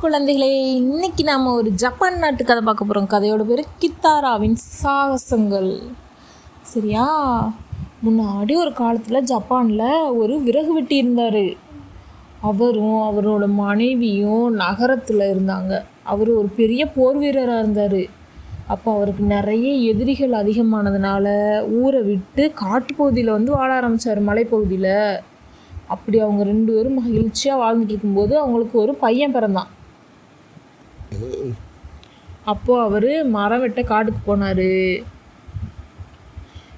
குழந்தைகளே, இன்னைக்கு நாம் ஒரு ஜப்பான் நாட்டு கதை பார்க்க போகிறோம். கதையோட பேர் கித்தாராவின் சாகசங்கள். சரியா? முன்னாடி ஒரு காலத்தில் ஜப்பானில் ஒரு விறகு வெட்டி இருந்தார். அவரும் அவரோட மனைவியும் நகரத்தில் இருந்தாங்க. அவர் ஒரு பெரிய போர் வீரராக இருந்தார். அப்போ அவருக்கு நிறைய எதிரிகள் அதிகமானதுனால ஊரை விட்டு காட்டுப்பகுதியில் வாழ ஆரம்பித்தார், மலைப்பகுதியில். அப்படி அவங்க 2 பேரும் மகிழ்ச்சியாக வாழ்ந்துட்டு இருக்கும்போது அவங்களுக்கு ஒரு பையன் பிறந்தான். அப்போது அவர் மரம் வெட்ட காட்டுக்கு போனார்.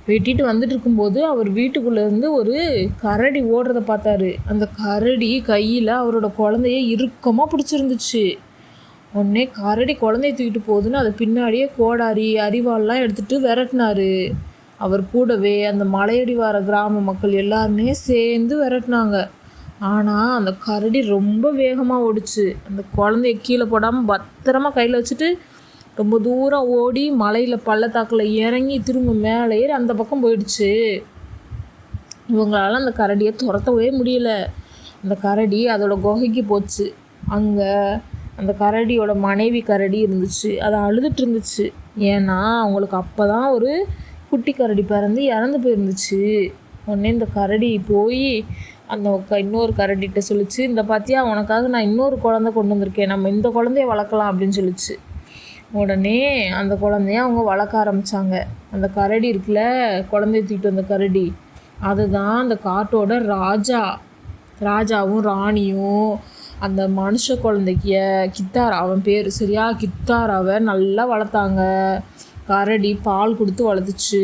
வெட்டிட்டு வந்துட்டு இருக்கும்போது அவர் வீட்டுக்குள்ளேருந்து ஒரு கரடி ஓடுறத பார்த்தாரு. அந்த கரடி கையில் அவரோட குழந்தைய இறுக்கமாக பிடிச்சிருந்துச்சு. உடனே கரடி குழந்தைய தூக்கிட்டு போகுதுன்னு அதை பின்னாடியே கோடாரி அரிவாள்லாம் எடுத்துகிட்டு விரட்டினார். அவர் கூடவே அந்த மலையடிவார கிராம மக்கள் எல்லாருமே சேர்ந்து விரட்டினாங்க. ஆனால் அந்த கரடி ரொம்ப வேகமாக ஓடிச்சு. அந்த குழந்தைய கீழே போடாமல் பத்திரமா கையில் வச்சுட்டு ரொம்ப தூரம் ஓடி மலையில் பள்ளத்தாக்கில் இறங்கி திரும்ப மேலே ஏறி அந்த பக்கம் போயிடுச்சு. இவங்களால அந்த கரடியை துரத்தவே முடியல. அந்த கரடி அதோட குகைக்கு போச்சு. அங்கே அந்த கரடியோட மனைவி கரடி இருந்துச்சு. அதை அழுதுட்டு இருந்துச்சு. ஏன்னா அவங்களுக்கு அப்போ தான் ஒரு குட்டி கரடி பிறந்து இறந்து போயிருந்துச்சு. உடனே இந்த கரடி போய் அந்த இன்னொரு கரடிகிட்ட சொல்லிச்சு, இந்த பார்த்தியா, உனக்காக நான் இன்னொரு குழந்தை கொண்டு வந்திருக்கேன், நம்ம இந்த குழந்தைய வளர்க்கலாம் அப்படின்னு சொல்லிச்சு. உடனே அந்த குழந்தைய அவங்க வளர்க்க ஆரம்பித்தாங்க. அந்த கரடி இருக்குல்ல, குழந்தைய தூக்கிட்டு வந்த கரடி, அதுதான் அந்த காட்டோட ராஜாவும் ராணியும். அந்த மனுஷ குழந்தைக்கு கித்தாரா அவன் பேர். சரியா? கித்தாராவை நல்லா வளர்த்தாங்க. கரடி பால் கொடுத்து வளர்த்துச்சு.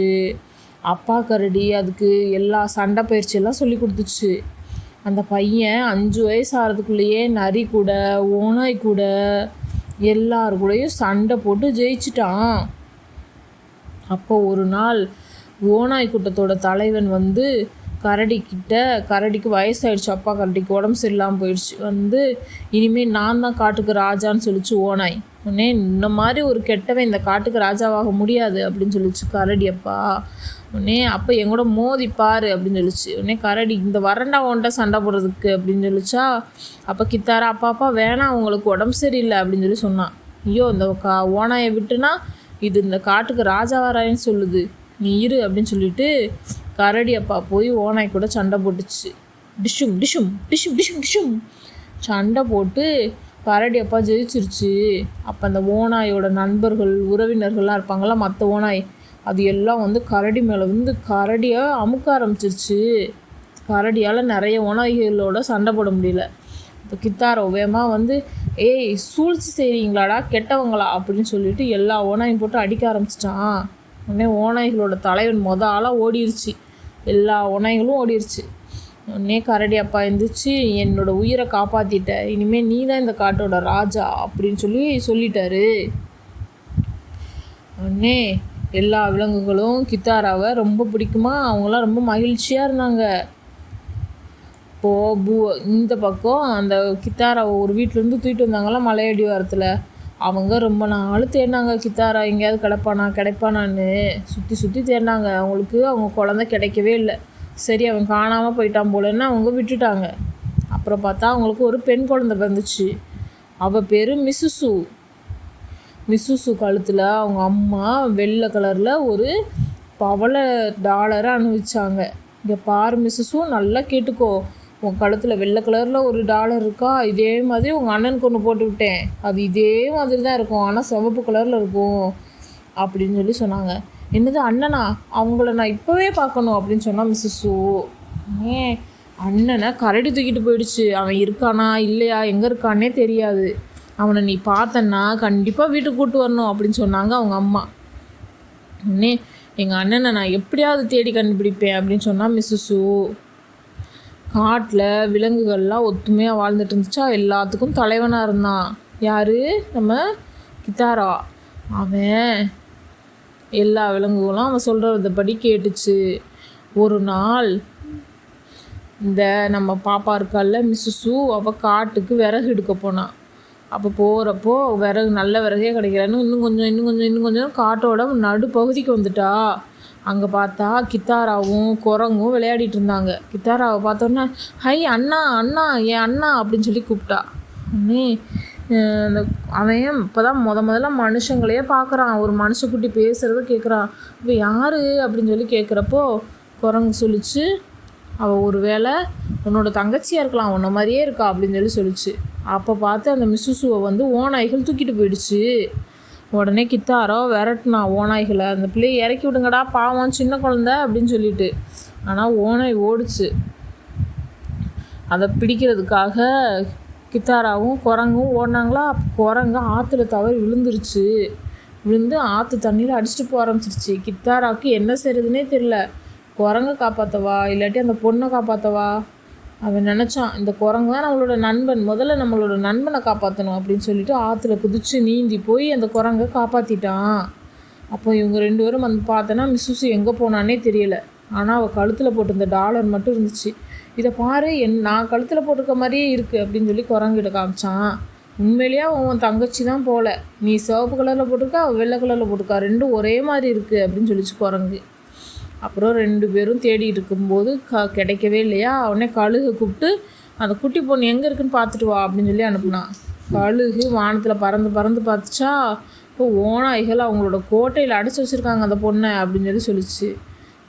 அப்பா கரடி அதுக்கு எல்லா சண்டை பயிற்சியெல்லாம் சொல்லி கொடுத்துச்சு. அந்த பையன் 5 வயசு ஆகிறதுக்குள்ளேயே நரி கூட ஓனாய் கூட எல்லாரு கூடயும் சண்டை போட்டு ஜெயிச்சிட்டான். அப்போ ஒரு நாள் ஓனாய் கூட்டத்தோட தலைவன் கரடிக்கு வயசாயிடுச்சு. அப்பா கரடிக்கு உடம்பு சரியில்லாமல் போயிடுச்சு. இனிமேல் நான் தான் காட்டுக்கு ராஜான்னு சொல்லிச்சு ஓனாய். உடனே இந்த மாதிரி ஒரு கெட்டவன் இந்த காட்டுக்கு ராஜாவாக முடியாது அப்படின்னு சொல்லிச்சு கரடி அப்பா. உடனே அப்போ எங்கூட மோதிப்பார் அப்படின்னு சொல்லிச்சு. உடனே கரடி, இந்த வரண்டா உன்ட்ட சண்டை போடுறதுக்கு அப்படின்னு சொல்லிச்சா. அப்போ கித்தாரா, அப்பா வேணாம், உங்களுக்கு உடம்பு சரியில்லை அப்படின்னு சொல்லி சொன்னான். ஐயோ, இந்த ஓனாயை விட்டுனா இது இந்த காட்டுக்கு ராஜா வராயின்னு சொல்லுது, நீ இரு அப்படின்னு சொல்லிட்டு கரடி அப்பா போய் ஓனாய் கூட சண்டை போட்டுச்சு. டிஷும் டிஷும் டிஷும் டிஷும் டிஷும் சண்டை போட்டு கரடி அப்பா ஜெயிச்சிருச்சு. அப்போ அந்த ஓனாயோட நண்பர்கள் உறவினர்கள்லாம் இருப்பாங்களா, மற்ற ஓனாய், அது எல்லாம் கரடி மேலே கரடியை அமுக்க ஆரம்பிச்சிருச்சு. கரடியால் நிறைய ஓனாய்களோட சண்டை போட முடியல. இப்போ கித்தாரோ வேகமாக ஏய், சூழ்ச்சி செய்கிறீங்களாடா கெட்டவங்களா அப்படின்னு சொல்லிட்டு எல்லா ஓனாயும் போட்டு அடிக்க ஆரம்பிச்சிட்டான். உடனே ஓனாய்களோட தலைவன் ஆளாக ஓடிடுச்சு. எல்லா ஓனாய்களும் ஓடிடுச்சு. உடனே கரடி அப்பா எழுந்திரிச்சு, என்னோட உயிரை காப்பாற்றிட்ட, இனிமேல் நீ தான் இந்த காட்டோட ராஜா அப்படின்னு சொல்லிட்டாரு. உடனே எல்லா விலங்குகளும் கித்தாராவை ரொம்ப பிடிக்குமா, அவங்களாம் ரொம்ப மகிழ்ச்சியாக இருந்தாங்க. இப்போது இந்த பக்கம் அந்த கித்தாராவை ஒரு வீட்டிலேருந்து தூக்கிட்டு வந்தாங்களா மலையடி வாரத்தில், அவங்க ரொம்ப நாள் தேடினாங்க. கித்தாரா எங்கேயாவது கிடைப்பானான்னு சுற்றி தேடினாங்க. அவங்களுக்கு அவங்க குழந்தை கிடைக்கவே இல்லை. சரி, அவன் காணாமல் போயிட்டான் போலன்னு அவங்க விட்டுட்டாங்க. அப்புறம் பார்த்தா அவங்களுக்கு ஒரு பெண் குழந்தை பிறந்துச்சு. அவள் பேர் மிசுசு கழுத்தில் அவங்க அம்மா வெள்ளை கலரில் ஒரு பவள டாலரை அனுபவிச்சாங்க. இங்கே பாரு மிசுசு, நல்லா கேட்டுக்கோ, உன் கழுத்தில் வெள்ளை கலரில் ஒரு டாலர் இருக்கா, இதே மாதிரி உங்கள் அண்ணனுக்கு ஒன்று போட்டு விட்டேன், அது இதே மாதிரி தான் இருக்கும், ஆனால் சிவப்பு கலரில் இருக்கும் அப்படின்னு சொன்னாங்க. என்னது அண்ணனா, அவங்கள நான் இப்போவே பார்க்கணும் அப்படின்னு சொன்னால் மிஸ்ஸு. ஏன் அண்ணனை கரடி தூக்கிட்டு போயிடுச்சு, அவன் இருக்கானா இல்லையா எங்கே இருக்கானே தெரியாது, அவனை நீ பார்த்தன்னா கண்டிப்பாக வீட்டுக்கு கூப்பிட்டு வரணும் அப்படின்னு சொன்னாங்க அவங்க அம்மா. உடனே எங்கள் அண்ணனை நான் எப்படியாவது தேடி கண்டுபிடிப்பேன் அப்படின்னு சொன்னால் மிஸ்ஸு. காட்டில் விலங்குகள்லாம் ஒத்துமையாக வாழ்ந்துட்டு இருந்துச்சா, எல்லாத்துக்கும் தலைவனாக இருந்தான். யார்? நம்ம கித்தாரா. அவன் எல்லா விலங்குகளும் அவன் சொல்கிறதபடி கேட்டுச்சு. ஒரு நாள் இந்த நம்ம பாப்பா இருக்கால மிஸ்ஸு, அவள் காட்டுக்கு விறகு எடுக்க போனான். அப்போ போகிறப்போ நல்ல விறகே கிடைக்கலன்னு இன்னும் கொஞ்சம் காட்டோட நடுப்பகுதிக்கு வந்துட்டா. அங்கே பார்த்தா கித்தாராவும் குரங்கும் விளையாடிட்டு இருந்தாங்க. கித்தாராவை பார்த்தோன்னா, ஹை அண்ணா அண்ணா, என் அண்ணா அப்படின்னு சொல்லி கூப்பிட்டா. உடனே இந்த அவன் இப்போ தான் முதல்ல மனுஷங்களையே பார்க்குறான். ஒரு மனுஷக்குட்டி பேசுகிறத கேட்குறான். இப்போ யார் அப்படின்னு சொல்லி கேட்குறப்போ குரங்கு சொல்லிச்சு, அவள் ஒரு வேளை உன்னோட தங்கச்சியாக இருக்கலாம், உன்ன மாதிரியே இருக்கா அப்படின்னு சொல்லிச்சு. அப்போ பார்த்து அந்த மிஸ்ஸுவை வந்து ஓநாய்கள் தூக்கிட்டு போயிடுச்சு. உடனே கித்தாரோ விரட்டினா ஓநாய்களை, அந்த பிள்ளையை இறக்கி விடுங்கடா பாவம் சின்ன குழந்த அப்படின்னு சொல்லிட்டு. ஆனால் ஓநாய் ஓடிச்சு. அதை பிடிக்கிறதுக்காக கித்தாராவும் குரங்கும் ஓடினாங்களா. குரங்கு ஆற்றுல தவறி விழுந்து ஆற்று தண்ணியில் அடிச்சுட்டு போக ஆரம்பிச்சிருச்சு. கித்தாராவுக்கு என்ன செய்கிறதுனே தெரியல. குரங்கை காப்பாற்றவா இல்லாட்டி அந்த பொண்ணை காப்பாற்றவா? அவன் நினச்சான், இந்த குரங்கு தான் நம்மளோட நண்பன், முதல்ல நம்மளோட நண்பனை காப்பாற்றணும் அப்படின்னு சொல்லிட்டு ஆற்றுல குதித்து நீந்தி போய் அந்த குரங்கை காப்பாற்றிட்டான். அப்போ இவங்க 2 பேரும் வந்து பார்த்தோன்னா மிஸ்ஸு எங்கே போனான்னே தெரியல. ஆனால் அவள் கழுத்தில் போட்டிருந்த டாலர் மட்டும் இருந்துச்சு. இதை பாரு, நான் கழுத்தில் போட்டிருக்க மாதிரியே இருக்குது அப்படின்னு சொல்லி குரங்கிட்ட காமிச்சான். உண்மையிலேயே உன் தங்கச்சி தான் போல, நீ சிவப்பு கலரில் போட்டிருக்கா, அவள் வெள்ளை கலரில் போட்டிருக்கா, ரெண்டும் ஒரே மாதிரி இருக்குது அப்படின்னு சொல்லிச்சு குரங்கு. அப்புறம் 2 பேரும் தேடிட்டு இருக்கும்போது கிடைக்கவே இல்லையா. உடனே கழுகை கூப்பிட்டு அந்த குட்டி பொண்ணு எங்கே இருக்குன்னு பார்த்துட்டு வா அப்படின்னு சொல்லி அனுப்புனான். கழுகு வானத்தில் பறந்து பார்த்துச்சா. இப்போ ஓநாய்கள் அவங்களோட கோட்டையில் அடைச்சி வச்சுருக்காங்க அந்த பொண்ணை அப்படின்னு சொல்லிச்சு.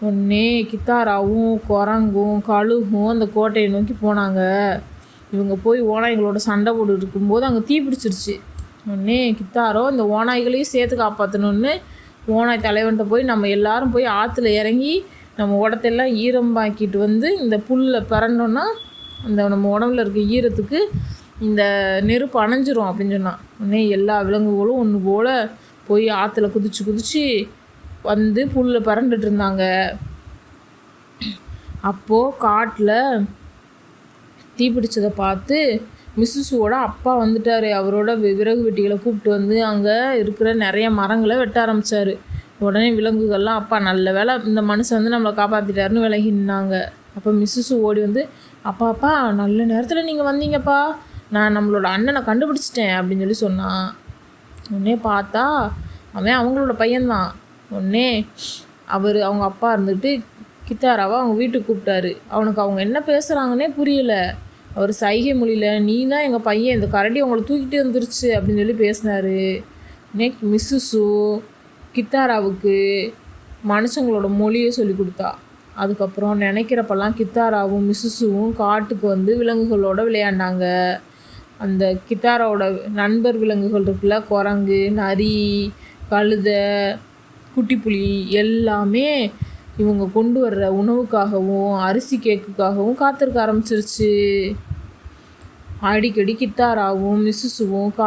உடனே கித்தாராவும் குரங்கும் கழுகும் அந்த கோட்டையை நோக்கி போனாங்க. இவங்க போய் ஓநாய்களோட சண்டை போட்டு இருக்கும்போது அங்கே தீ பிடிச்சிருச்சு. உடனே கித்தாரோ இந்த ஓநாய்களையும் சேர்த்து காப்பாற்றணுன்னு ஓநாய் தலைவன்கிட்ட போய் நம்ம எல்லாரும் போய் ஆற்றுல இறங்கி நம்ம உடத்தெல்லாம் ஈரம்பாக்கிட்டு வந்து இந்த புல்லில் பிறண்டோன்னா அந்த நம்ம உடம்புல இருக்க ஈரத்துக்கு இந்த நெருப்பு அணைஞ்சிரும் அப்படின்னு சொன்னான். உடனே எல்லா விலங்குகளும் ஒன்று போல் போய் ஆற்றுல குதிச்சு வந்து புல்லில் பறந்துட்டு இருந்தாங்க. அப்போது காட்டில் தீப்பிடிச்சதை பார்த்து மிஸ்ஸுவோட அப்பா வந்துட்டார். அவரோட விறகு வெட்டிகளை கூப்பிட்டு வந்து அங்கே இருக்கிற நிறைய மரங்களை வெட்ட ஆரம்பித்தார். உடனே விலங்குகள்லாம் அப்பா நல்ல வேலை இந்த மனுஷன் வந்து நம்மளை காப்பாற்றிட்டாருன்னு விலகினாங்க. அப்போ மிஸ்ஸு ஓடி வந்து அப்பா நல்ல நேரத்தில் நீங்கள் வந்தீங்கப்பா, நான் நம்மளோட அண்ணனை கண்டுபிடிச்சிட்டேன் அப்படின்னு சொல்லி சொன்னான். உடனே பார்த்தா அவன் அவங்களோட பையன்தான். உடனே அவங்க அப்பா இருந்துட்டு கித்தாராவை அவங்க வீட்டுக்கு கூப்பிட்டாரு. அவனுக்கு அவங்க என்ன பேசுகிறாங்கன்னே புரியல. அவர் சைகை மொழியில் நீ தான் எங்கள் பையன், இந்த கரடி அவங்களை தூக்கிட்டு வந்துருச்சு அப்படின்னு சொல்லி பேசினார். மிஸ்ஸு கித்தாராவுக்கு மனுஷங்களோட மொழியை சொல்லி கொடுத்தா. அதுக்கப்புறம் நினைக்கிறப்பெல்லாம் கித்தாராவும் மிஸ்ஸுவும் காட்டுக்கு வந்து விலங்குகளோடு விளையாண்டாங்க. அந்த கித்தாராவோட நண்பர் விலங்குகள் இருக்குல்ல, குரங்கு, நரி, கழுதை, குட்டிப்புலி எல்லாமே இவங்க கொண்டு வர்ற உணவுக்காகவும் அரிசி கேக்குக்காகவும் காத்திருக்க ஆரம்பிச்சிருச்சு. அடிக்கடி கித்தாராவும் மிஸ்ஸுவும்